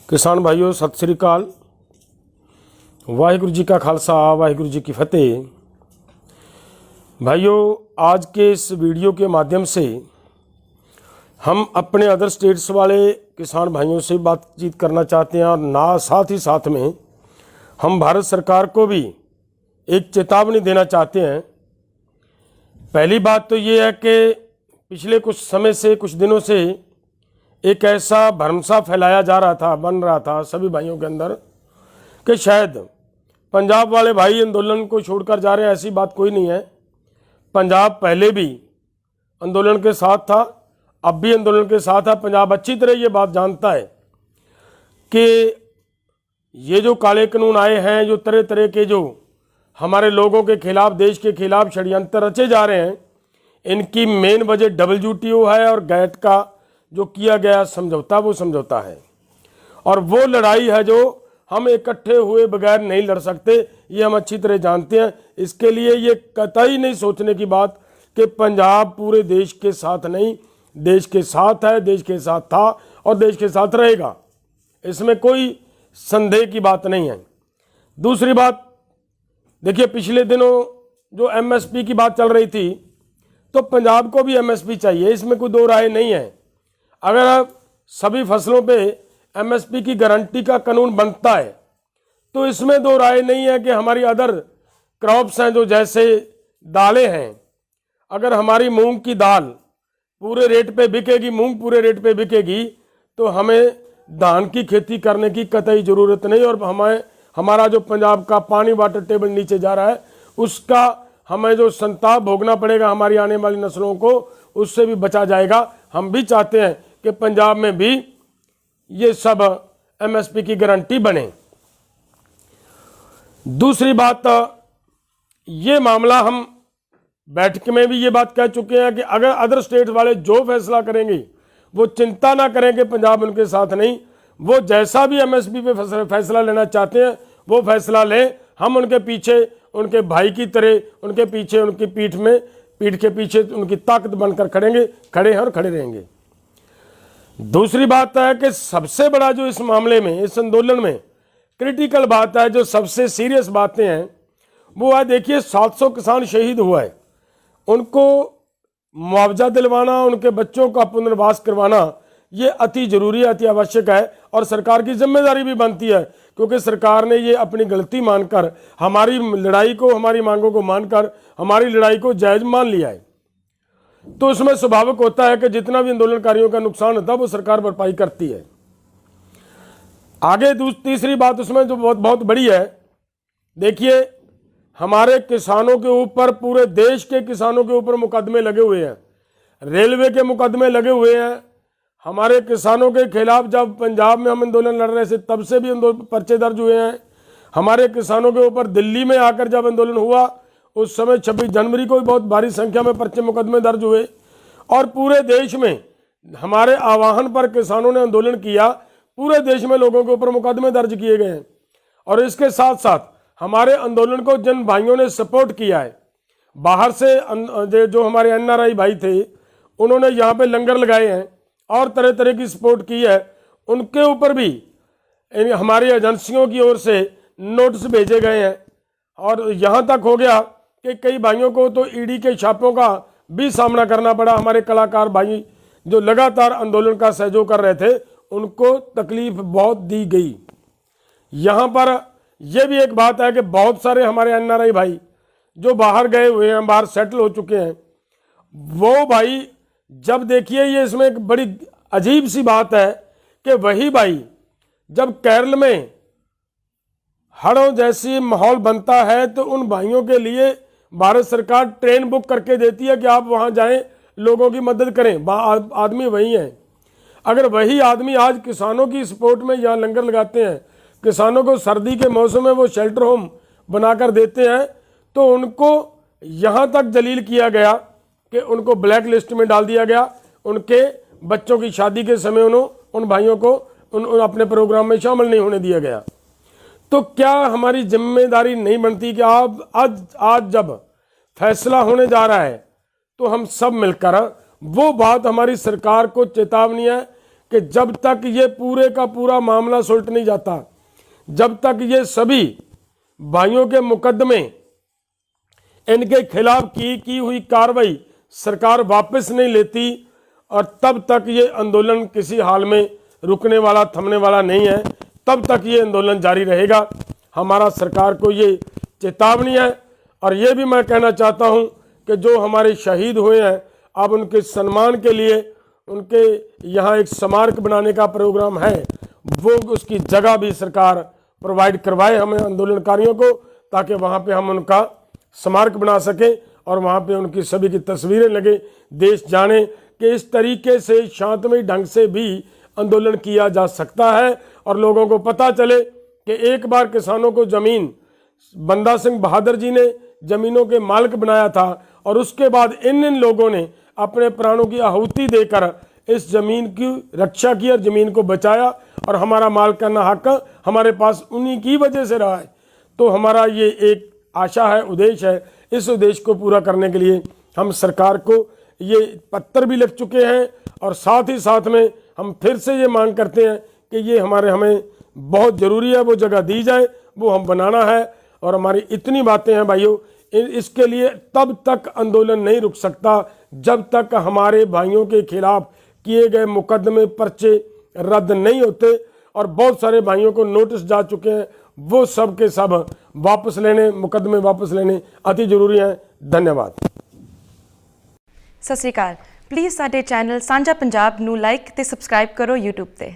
किसान भाइयों सत श्री अकाल। वाहिगुरु जी का खालसा वाहिगुरु जी की फतेह। भाइयों, आज के इस वीडियो के माध्यम से हम अपने अदर स्टेट्स वाले किसान भाइयों से बातचीत करना चाहते हैं और साथ ही साथ में हम भारत सरकार को भी एक चेतावनी देना चाहते हैं। पहली बात तो ये है कि पिछले कुछ समय से, कुछ दिनों से एक ऐसा भ्रम फैलाया जा रहा था, बन रहा था सभी भाइयों के अंदर कि शायद पंजाब वाले भाई आंदोलन को छोड़कर जा रहे हैं। ऐसी बात कोई नहीं है। पंजाब पहले भी आंदोलन के साथ था, अब भी आंदोलन के साथ है। पंजाब अच्छी तरह ये बात जानता है कि ये जो काले कानून आए हैं, जो तरह तरह के जो हमारे लोगों के खिलाफ, देश के खिलाफ षड्यंत्र रचे जा रहे हैं, इनकी मेन वजह WTO है और गैट का जो किया गया समझौता, वो समझौता है। और वो लड़ाई है जो हम इकट्ठे हुए बगैर नहीं लड़ सकते, ये हम अच्छी तरह जानते हैं। इसके लिए ये कतई नहीं सोचने की बात कि पंजाब पूरे देश के साथ नहीं, देश के साथ है, देश के साथ था और देश के साथ रहेगा। इसमें कोई संदेह की बात नहीं है। दूसरी बात, देखिए पिछले दिनों जो MSP की बात चल रही थी, तो पंजाब को भी MSP चाहिए, इसमें कोई दो राय नहीं है। अगर सभी फसलों पे MSP की गारंटी का कानून बनता है तो इसमें दो राय नहीं है कि हमारी अदर क्रॉप्स हैं, जो जैसे दालें हैं, अगर हमारी मूंग की दाल पूरे रेट पे बिकेगी, मूंग पूरे रेट पे बिकेगी, तो हमें धान की खेती करने की कतई ज़रूरत नहीं। और हमारा जो पंजाब का पानी वाटर टेबल नीचे जा रहा है, उसका हमें जो संताप भोगना पड़ेगा हमारी आने वाली नस्लों को, उससे भी बचा जाएगा। हम भी चाहते हैं कि पंजाब में भी ये सब MSP की गारंटी बने। दूसरी बात, ये मामला हम बैठक में भी ये बात कह चुके हैं कि अगर अदर स्टेट वाले जो फैसला करेंगे वो चिंता ना करें कि पंजाब उनके साथ नहीं। वो जैसा भी MSP पे फैसला लेना चाहते हैं वो फैसला लें। हम उनके पीछे, उनके भाई की तरह उनके पीछे, उनकी पीठ के पीछे उनकी ताकत बनकर खड़े हैं और खड़े रहेंगे। दूसरी बात है कि सबसे बड़ा जो इस मामले में, इस आंदोलन में क्रिटिकल बात है, जो सबसे सीरियस बातें हैं, वो है, देखिए 700 किसान शहीद हुआ है, उनको मुआवजा दिलवाना, उनके बच्चों का पुनर्वास करवाना, ये अति जरूरी है, अति आवश्यक है। और सरकार की जिम्मेदारी भी बनती है, क्योंकि सरकार ने ये अपनी गलती मानकर, हमारी लड़ाई को, हमारी मांगों को मानकर, हमारी लड़ाई को जायज मान लिया है। तो उसमें स्वाभाविक होता है कि जितना भी आंदोलनकारियों का नुकसान होता है वो सरकार भरपाई करती है। आगे तीसरी बात उसमें जो बहुत बड़ी है, देखिए हमारे किसानों के ऊपर, पूरे देश के किसानों के ऊपर मुकदमे लगे हुए हैं, रेलवे के मुकदमे लगे हुए हैं। हमारे किसानों के खिलाफ जब पंजाब में हम आंदोलन लड़ रहे थे तब से भी पर्चे दर्ज हुए हैं। हमारे किसानों के ऊपर दिल्ली में आकर जब आंदोलन हुआ उस समय 26 जनवरी को भी बहुत भारी संख्या में पर्चे मुकदमे दर्ज हुए। और पूरे देश में हमारे आह्वान पर किसानों ने आंदोलन किया, पूरे देश में लोगों के ऊपर मुकदमे दर्ज किए गए हैं। और इसके साथ साथ हमारे आंदोलन को जिन भाइयों ने सपोर्ट किया है, बाहर से जो हमारे NRI भाई थे, उन्होंने यहाँ पे लंगर लगाए हैं और तरह तरह की सपोर्ट की है, उनके ऊपर भी हमारी एजेंसियों की ओर से नोटिस भेजे गए हैं। और यहाँ तक हो गया कि कई भाइयों को तो ED के छापों का भी सामना करना पड़ा। हमारे कलाकार भाई जो लगातार आंदोलन का सहयोग कर रहे थे, उनको तकलीफ बहुत दी गई। यहाँ पर यह भी एक बात है कि बहुत सारे हमारे NRI भाई जो बाहर गए हुए हैं, बाहर सेटल हो चुके हैं, वो भाई जब, देखिए ये इसमें एक बड़ी अजीब सी बात है कि वही भाई जब केरल में हड़ों जैसी माहौल बनता है तो उन भाइयों के लिए भारत सरकार ट्रेन बुक करके देती है कि आप वहां जाएं, लोगों की मदद करें। आदमी वही है। अगर वही आदमी आज किसानों की सपोर्ट में यहाँ लंगर लगाते हैं, किसानों को सर्दी के मौसम में वो शेल्टर होम बनाकर देते हैं, तो उनको यहाँ तक जलील किया गया कि उनको ब्लैक लिस्ट में डाल दिया गया। उनके बच्चों की शादी के समय उन भाइयों को अपने प्रोग्राम में शामिल नहीं होने दिया गया। तो क्या हमारी जिम्मेदारी नहीं बनती कि आज जब फैसला होने जा रहा है तो हम सब मिलकर, वो बात हमारी सरकार को चेतावनी है कि जब तक ये पूरे का पूरा मामला सुलट नहीं जाता, जब तक ये सभी भाइयों के मुकदमे, इनके खिलाफ की हुई कार्रवाई सरकार वापस नहीं लेती, और तब तक ये आंदोलन किसी हाल में रुकने वाला, थमने वाला नहीं है। तब तक ये आंदोलन जारी रहेगा। हमारा सरकार को ये चेतावनी है। और ये भी मैं कहना चाहता हूँ कि जो हमारे शहीद हुए हैं, अब उनके सम्मान के लिए उनके यहाँ एक स्मारक बनाने का प्रोग्राम है, वो उसकी जगह भी सरकार प्रोवाइड करवाए हमें आंदोलनकारियों को, ताकि वहाँ पे हम उनका स्मारक बना सकें और वहाँ पे उनकी सभी की तस्वीरें लगे। देश जाने कि इस तरीके से शांतमय ढंग से भी आंदोलन किया जा सकता है, और लोगों को पता चले कि एक बार किसानों को ज़मीन बंदा सिंह बहादुर जी ने ज़मीनों के मालिक बनाया था, और उसके बाद इन लोगों ने अपने प्राणों की आहुति देकर इस ज़मीन की रक्षा की और ज़मीन को बचाया, और हमारा मालिकाना हक हमारे पास उन्हीं की वजह से रहा है। तो हमारा ये एक आशा है, उद्देश्य है। इस उद्देश्य को पूरा करने के लिए हम सरकार को ये पत्र भी लिख चुके हैं, और साथ ही साथ में हम फिर से ये मांग करते हैं कि ये हमें बहुत ज़रूरी है, वो जगह दी जाए, वो हम बनाना है। और हमारी इतनी बातें हैं भाइयों, इसके लिए तब तक आंदोलन नहीं रुक सकता जब तक हमारे भाइयों के खिलाफ किए गए मुकदमे, पर्चे रद्द नहीं होते। और बहुत सारे भाइयों को नोटिस जा चुके हैं, वो सब के सब वापस लेने, मुकदमे वापस लेने अति जरूरी हैं। धन्यवाद। सत श्री अकाल। प्लीज़ साडे चैनल सांझा पंजाब नू लाइक ते सबसक्राइब करो यूट्यूब ते।